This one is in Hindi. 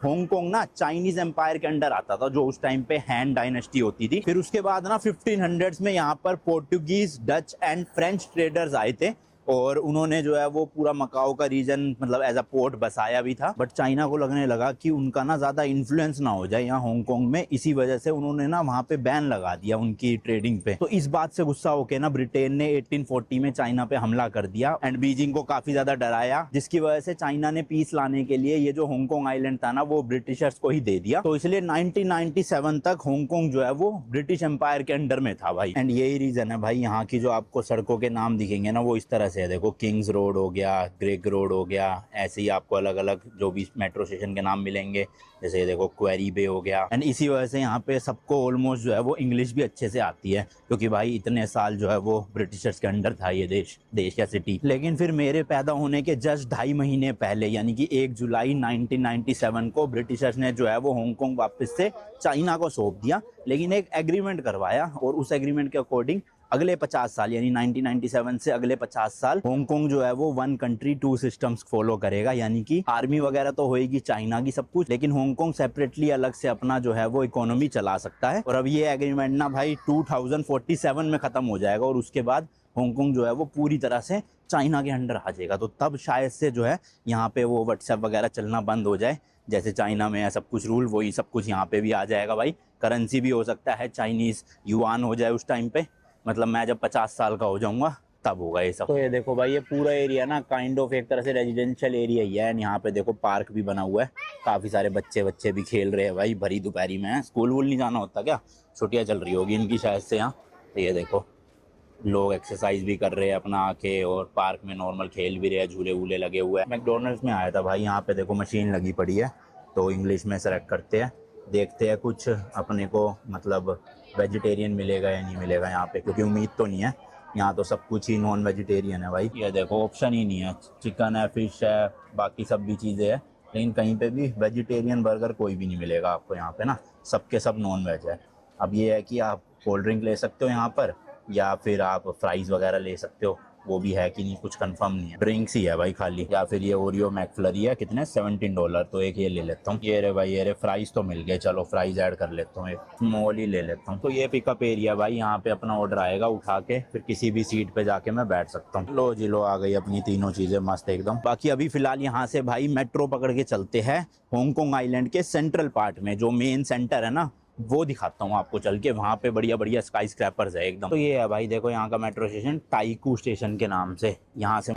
हांगकांग ना चाइनीज एम्पायर के अंडर आता था, जो उस टाइम पे हैन डायनेस्टी होती थी। फिर उसके बाद ना 1500s में यहाँ पर Portuguese, Dutch and French traders आए थे और उन्होंने जो है वो पूरा मकाओ का रीजन मतलब एज अ पोर्ट बसाया भी था। बट चाइना को लगने लगा कि उनका ना ज्यादा इन्फ्लुएंस ना हो जाए यहाँ हांगकांग में, इसी वजह से उन्होंने ना वहाँ पे बैन लगा दिया उनकी ट्रेडिंग पे। तो इस बात से गुस्सा होकर ना ब्रिटेन ने 1840 में चाइना पे हमला कर दिया एंड बीजिंग को काफी ज्यादा डराया, जिसकी वजह से चाइना ने पीस लाने के लिए ये जो हांगकांग आइलैंड था ना वो ब्रिटिशर्स को ही दे दिया। तो इसलिए 1997 तक हांगकांग जो है वो ब्रिटिश एम्पायर के अंडर में था भाई। एंड यही रीजन है भाई यहाँ की जो आपको सड़कों के नाम दिखेंगे ना वो इस तरह से है। देखो किंग्स रोड हो गया, ग्रेग रोड हो गया, ऐसे ही आपको अलग अलग जो भी मेट्रो स्टेशन के नाम मिलेंगे, जैसे देखो क्वेरी बे हो गया। एंड इसी वजह से यहाँ पे सबको ऑलमोस्ट जो है वो इंग्लिश भी अच्छे से आती है, क्योंकि भाई इतने साल जो है वो ब्रिटिशर्स के अंडर था ये देश या सिटी। लेकिन फिर मेरे पैदा होने के जस्ट 2.5 महीने पहले यानी कि 1 जुलाई 1997 को ब्रिटिशर्स ने जो है वो हांगकांग वापस से चाइना को सौंप दिया, लेकिन एक एग्रीमेंट करवाया और उस एग्रीमेंट के अकॉर्डिंग अगले 50 साल यानी 1997 से अगले 50 साल हांगकांग जो है वो 1 कंट्री 2 सिस्टम्स फॉलो करेगा। यानी कि आर्मी वगैरह तो होएगी चाइना की सब कुछ, लेकिन हांगकांग सेपरेटली अलग से अपना जो है वो इकोनॉमी चला सकता है। और अब ये एग्रीमेंट ना भाई 2047 में खत्म हो जाएगा और उसके बाद हांगकांग जो है वो पूरी तरह से चाइना के अंडर आ जाएगा। तो तब शायद से जो है यहाँ पे वो व्हाट्सएप वगैरह चलना बंद हो जाए, जैसे चाइना में है सब कुछ रूल, वही सब कुछ यहाँ पे भी आ जाएगा भाई। करेंसी भी हो सकता है चाइनीज युआन हो जाए उस टाइम पे, मतलब मैं जब 50 साल का हो जाऊंगा तब होगा ये सब। तो ये देखो भाई ये पूरा एरिया ना काइंड ऑफ एक तरह से रेजिडेंशियल एरिया ही है। यहाँ पे देखो पार्क भी बना हुआ है, काफी सारे बच्चे भी खेल रहे हैं भाई, भरी दोपहरी में। स्कूल वूल नहीं जाना होता क्या, छुट्टियां चल रही होगी इनकी शायद से यहाँ। तो ये देखो लोग एक्सरसाइज भी कर रहे हैं अपना आके, और पार्क में नॉर्मल खेल भी रहे हैं, झूले वूले लगे हुए हैं। मैकडोनल्ड्स में आया था भाई, यहाँ पे देखो मशीन लगी पड़ी है, तो इंग्लिश में सेलेक्ट करते हैं, देखते हैं कुछ अपने को मतलब वेजिटेरियन मिलेगा या नहीं मिलेगा यहाँ पे, क्योंकि उम्मीद तो नहीं है। यहाँ तो सब कुछ ही नॉन वेजिटेरियन है भाई। ये देखो ऑप्शन ही नहीं है, चिकन है, फिश है, बाकी सब भी चीज़ें हैं, लेकिन कहीं पे भी वेजिटेरियन बर्गर कोई भी नहीं मिलेगा आपको यहाँ पे ना, सबके सब नॉन वेज है। अब ये है कि आप कोल्ड ड्रिंक ले सकते हो यहाँ पर, या फिर आप फ्राइज वगैरह ले सकते हो, वो भी है कि नहीं कुछ कंफर्म नहीं है। ड्रिंक्स ही है भाई खाली। या फिर ये ओरियो मैकफ्लरी है, कितने $17, तो एक ये ले लेता हूँ। ये रे भाई, ये रे फ्राइज तो मिल गए, चलो फ्राइज ऐड कर लेता हूँ, एक स्मॉल ही ले लेता हूँ। तो ये पिकअप एरिया भाई, यहाँ पे अपना ऑर्डर आएगा, उठा के फिर किसी भी सीट पे जाके मैं बैठ सकता हूँ। लो जी लो, आ गई अपनी तीनों चीजें मस्त एकदम। बाकी अभी फिलहाल यहाँ से भाई मेट्रो पकड़ के चलते हैं हांगकांग आइलैंड के सेंट्रल पार्ट में, जो मेन सेंटर है ना वो दिखाता हूँ आपको चल के। वहाँ पे बढ़िया बढ़िया स्काई स्क्रैपर्स है एकदम। तो ये है भाई देखो यहाँ का मेट्रो स्टेशन, ताइकू स्टेशन के नाम से। यहाँ से